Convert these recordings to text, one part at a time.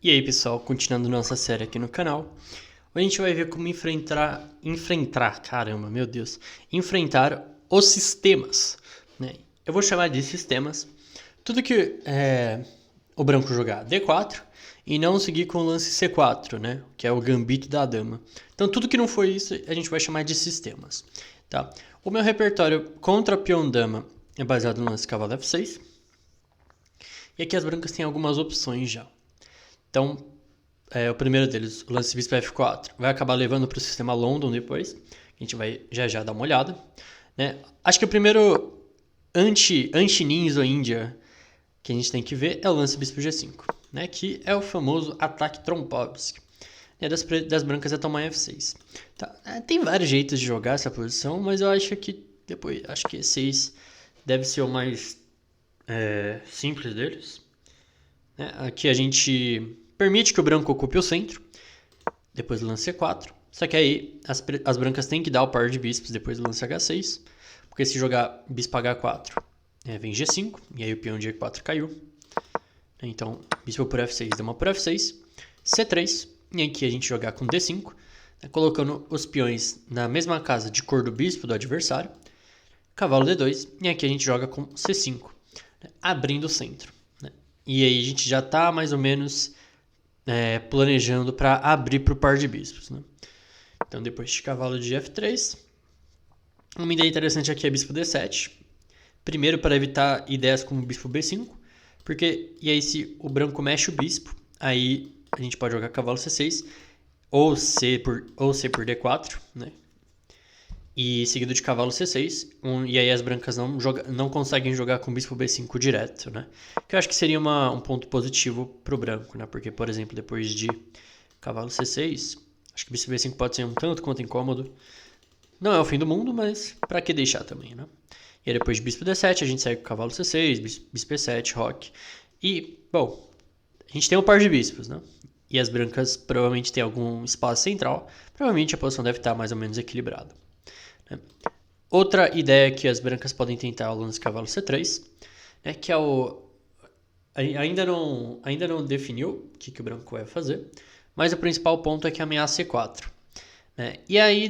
E aí pessoal, continuando nossa série aqui no canal, hoje a gente vai ver como enfrentar os sistemas, né? Eu vou chamar de sistemas tudo que o branco jogar D4 e não seguir com o lance C4, né? Que é o gambito da dama. Então tudo que não for isso a gente vai chamar de sistemas, tá? O meu repertório contra peão dama é baseado no lance cavalo F6 e aqui as brancas têm algumas opções já. Então, o primeiro deles, o lance bispo F4, vai acabar levando para o sistema London depois. A gente vai já dar uma olhada. Né? Acho que o primeiro anti-ninja ou Índia que a gente tem que ver é o lance bispo G5, né? Que é o famoso ataque Trompovski. Das brancas é tomar F6. Tá? Tem vários jeitos de jogar essa posição, mas eu acho que E6 deve ser o mais simples deles. Né? Aqui a gente permite que o branco ocupe o centro, depois do lance C4. Só que aí as brancas têm que dar o par de bispos depois do lance H6, porque se jogar bispo H4, vem G5, e aí o peão de E4 caiu. Então, bispo por F6, dama por F6, C3, e aqui a gente jogar com D5, colocando os peões na mesma casa de cor do bispo do adversário, cavalo D2, e aqui a gente joga com C5, abrindo o centro. E aí a gente já está mais ou menos planejando para abrir para o par de bispos. Né? Então depois de cavalo de F3, uma ideia interessante aqui é bispo D7. Primeiro para evitar ideias como bispo B5, porque e aí se o branco mexe o bispo, aí a gente pode jogar cavalo C6 ou C por D4, né? E seguido de cavalo C6, e aí as brancas não conseguem jogar com bispo B5 direto, né? Que eu acho que seria um ponto positivo pro branco, né? Porque, por exemplo, depois de cavalo C6, acho que bispo B5 pode ser um tanto quanto incômodo. Não é o fim do mundo, mas pra que deixar também, né? E aí depois de bispo D7, a gente segue com cavalo C6, bispo E7, roque. E, bom, a gente tem um par de bispos, né? E as brancas provavelmente têm algum espaço central. Provavelmente a posição deve estar mais ou menos equilibrada. Outra ideia que as brancas podem tentar é o lance cavalo C3, né, que é o... Ainda não definiu o que o branco vai fazer, mas o principal ponto é que ameaça C4. Né? E aí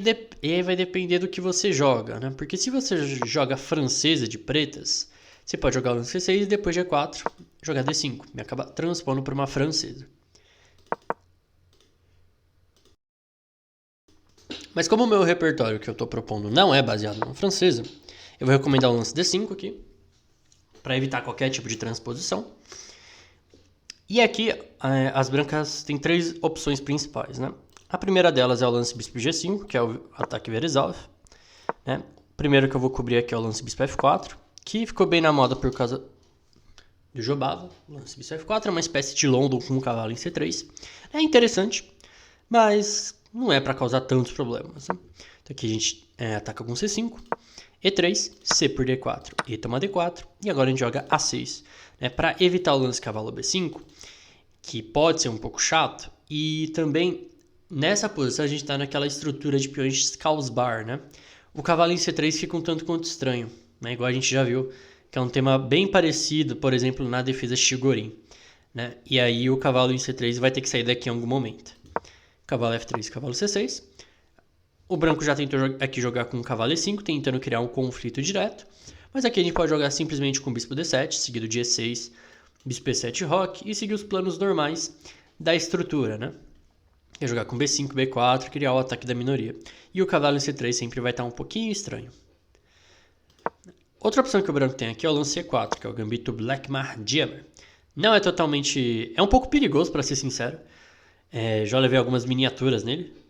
vai depender do que você joga, né? Porque se você joga francesa de pretas, você pode jogar o lance C6 e depois G4, jogar D5, e acaba transpondo para uma francesa. Mas como o meu repertório que eu estou propondo não é baseado na francesa, eu vou recomendar o lance D5 aqui, para evitar qualquer tipo de transposição. E aqui as brancas têm três opções principais, né? A primeira delas é o lance bispo G5, que é o ataque Veresov. Né? O primeiro que eu vou cobrir aqui é o lance bispo F4, que ficou bem na moda por causa do Jobava. O lance bispo F4 é uma espécie de London com um cavalo em C3. É interessante, mas não é para causar tantos problemas. Né? Então aqui a gente ataca com C5, E3, C por D4, E toma D4, e agora a gente joga A6, né, para evitar o lance cavalo B5, que pode ser um pouco chato, e também nessa posição a gente está naquela estrutura de peões de Skausbar, né? O cavalo em C3 fica um tanto quanto estranho, né? Igual a gente já viu, que é um tema bem parecido, por exemplo, na defesa Chigorin, né? E aí o cavalo em C3 vai ter que sair daqui em algum momento. Cavalo F3, cavalo C6. O branco já tentou aqui jogar com o cavalo E5, tentando criar um conflito direto. Mas aqui a gente pode jogar simplesmente com o bispo D7, seguido de E6, bispo E7 roque, e seguir os planos normais da estrutura, né? É jogar com B5, B4, criar o ataque da minoria. E o cavalo em C3 sempre vai estar um pouquinho estranho. Outra opção que o branco tem aqui é o lance C4, que é o gambito Blackmar Diemer. Não é totalmente... É um pouco perigoso, para ser sincero. Já levei algumas miniaturas nele.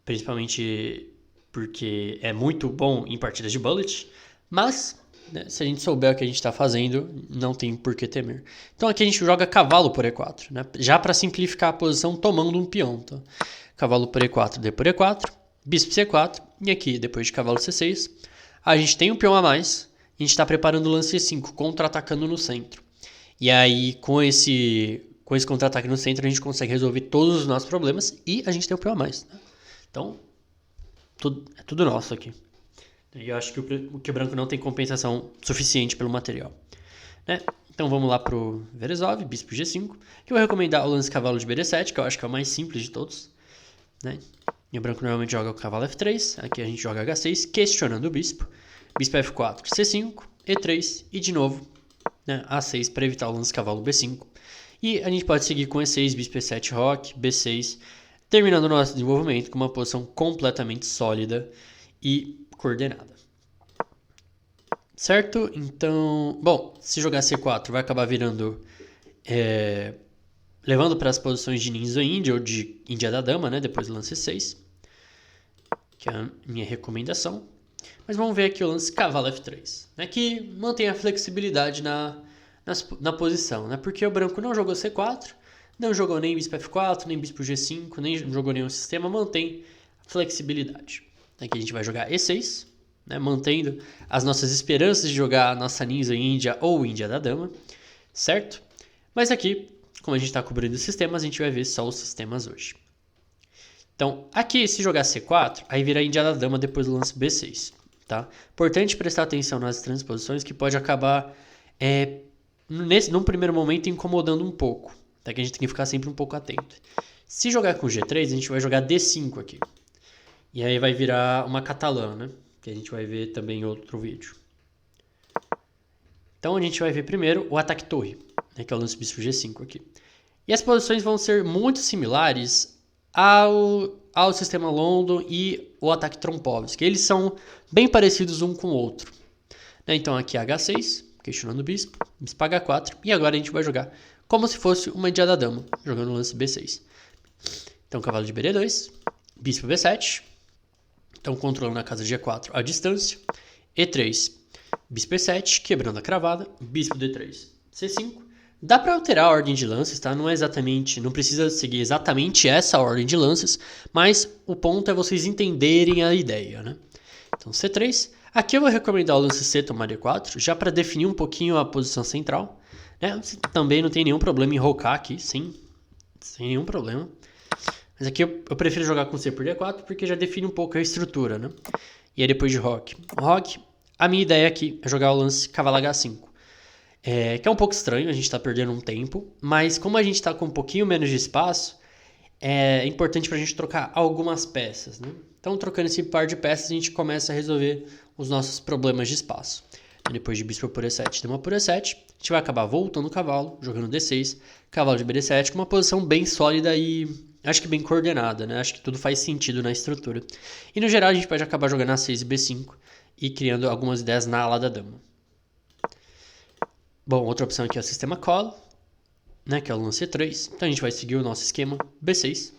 Principalmente porque é muito bom em partidas de bullet, mas né, se a gente souber o que a gente está fazendo, não tem por que temer. Então aqui a gente joga cavalo por E4, né, já para simplificar a posição tomando um peão. Tá? Cavalo por E4, D por E4, bispo C4, e aqui depois de cavalo C6, a gente tem um peão a mais, a gente está preparando o lance C5, contra-atacando no centro. E aí com esse contra-ataque no centro a gente consegue resolver todos os nossos problemas e a gente tem um peão a mais. Né? Então, é tudo nosso aqui. E eu acho que o branco não tem compensação suficiente pelo material. Né? Então vamos lá pro Veresov, bispo G5, que eu vou recomendar o lance cavalo de BD7, que eu acho que é o mais simples de todos, né? E o branco normalmente joga o cavalo F3, aqui a gente joga H6, questionando o bispo, bispo F4, C5, E3 e de novo, né, A6 para evitar o lance cavalo B5. E a gente pode seguir com E6, bispo E7, roque, B6, terminando o nosso desenvolvimento com uma posição completamente sólida e coordenada. Certo? Então, bom, se jogar C4 vai acabar virando, levando para as posições de ninja índia ou de índia da dama, né? Depois do lance C6, que é a minha recomendação. Mas vamos ver aqui o lance cavalo F3, né? Que mantém a flexibilidade na posição, né? Porque o branco não jogou C4, não jogou nem bispo F4, nem bispo G5, nem jogou nenhum sistema, mantém flexibilidade. Aqui a gente vai jogar E6, né, mantendo as nossas esperanças de jogar a nossa ninja índia ou índia da dama, certo? Mas aqui, como a gente está cobrindo sistemas, a gente vai ver só os sistemas hoje. Então, aqui, se jogar C4, aí vira índia da dama depois do lance B6, tá? Importante prestar atenção nas transposições que pode acabar, num primeiro momento, incomodando um pouco, tá? Que a gente tem que ficar sempre um pouco atento. Se jogar com G3, a gente vai jogar D5 aqui. E aí vai virar uma catalã, né? Que a gente vai ver também em outro vídeo. Então a gente vai ver primeiro o ataque torre, né, que é o lance bispo G5 aqui. E as posições vão ser muito similares ao sistema London e o ataque Trompovski. Eles são bem parecidos um com o outro. Né, então aqui H6, questionando o bispo, bispo H4, e agora a gente vai jogar como se fosse uma indiada dama, jogando o lance B6. Então cavalo de BD2, bispo B7, então controlando a casa G4 à distância, E3, bispo E7, quebrando a cravada, bispo D3, C5. Dá para alterar a ordem de lances, tá? Não precisa seguir exatamente essa ordem de lances, mas o ponto é vocês entenderem a ideia, né? Então C3, aqui eu vou recomendar o lance C tomar D4, já para definir um pouquinho a posição central, né? Você também não tem nenhum problema em rocar aqui, sem nenhum problema. Mas aqui eu prefiro jogar com C por D4 porque já define um pouco a estrutura, né? E aí depois de roque. Roque, a minha ideia aqui é jogar o lance cavalo H5. Que é um pouco estranho, a gente tá perdendo um tempo. Mas como a gente tá com um pouquinho menos de espaço, é importante pra gente trocar algumas peças, né? Então trocando esse par de peças a gente começa a resolver os nossos problemas de espaço. Depois de bispo por E7, dama por E7, a gente vai acabar voltando o cavalo, jogando D6, cavalo de BD7 com uma posição bem sólida e acho que bem coordenada, né? Acho que tudo faz sentido na estrutura. E no geral a gente pode acabar jogando A6 e B5 e criando algumas ideias na ala da dama. Bom, outra opção aqui é o sistema call, né? Que é o lance C3. Então a gente vai seguir o nosso esquema B6,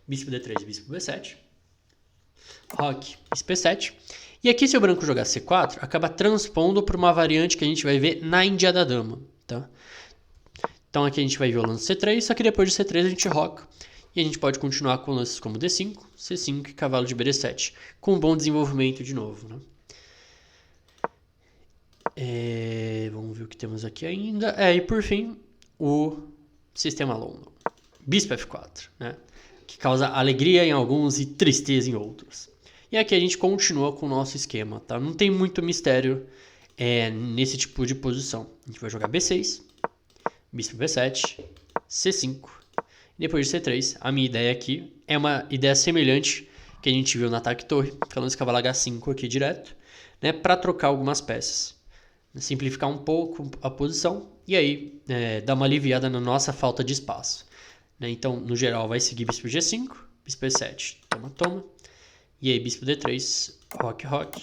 bispo D3 e bispo B7, roque, bispo E7. E aqui se o branco jogar C4, acaba transpondo para uma variante que a gente vai ver na índia da dama, tá? Então aqui a gente vai ver o lance C3, só que depois de C3 a gente roca. E a gente pode continuar com lances como D5, C5 e cavalo de BD7, com um bom desenvolvimento de novo, né? Vamos ver o que temos aqui ainda. E por fim, o sistema London. Bispo F4, né? Que causa alegria em alguns e tristeza em outros. E aqui a gente continua com o nosso esquema, tá? Não tem muito mistério nesse tipo de posição. A gente vai jogar B6, bispo B7, C5. Depois de C3, a minha ideia aqui é uma ideia semelhante que a gente viu no ataque torre, falando esse cavalo H5 aqui direto, né, para trocar algumas peças. Simplificar um pouco a posição e aí dar uma aliviada na nossa falta de espaço. Né? Então, no geral, vai seguir bispo G5, bispo E7, toma, toma. E aí bispo D3, roque, roque.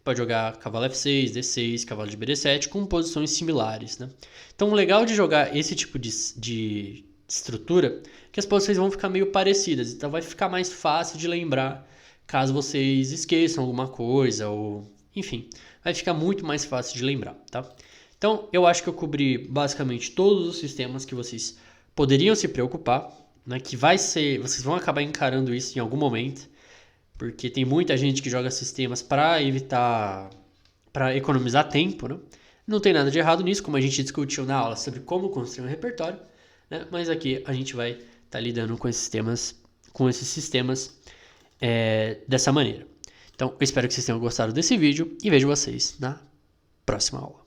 Pode jogar cavalo F6, D6, cavalo de BD7 com posições similares. Né? Então, o legal de jogar esse tipo de estrutura que as posições vão ficar meio parecidas, então vai ficar mais fácil de lembrar caso vocês esqueçam alguma coisa ou enfim, vai ficar muito mais fácil de lembrar, tá? Então eu acho que eu cobri basicamente todos os sistemas que vocês poderiam se preocupar, né? Que vocês vão acabar encarando isso em algum momento, porque tem muita gente que joga sistemas para economizar tempo, né? Não tem nada de errado nisso, como a gente discutiu na aula sobre como construir um repertório. Né? Mas aqui a gente vai estar lidando com esses sistemas dessa maneira. Então, eu espero que vocês tenham gostado desse vídeo e vejo vocês na próxima aula.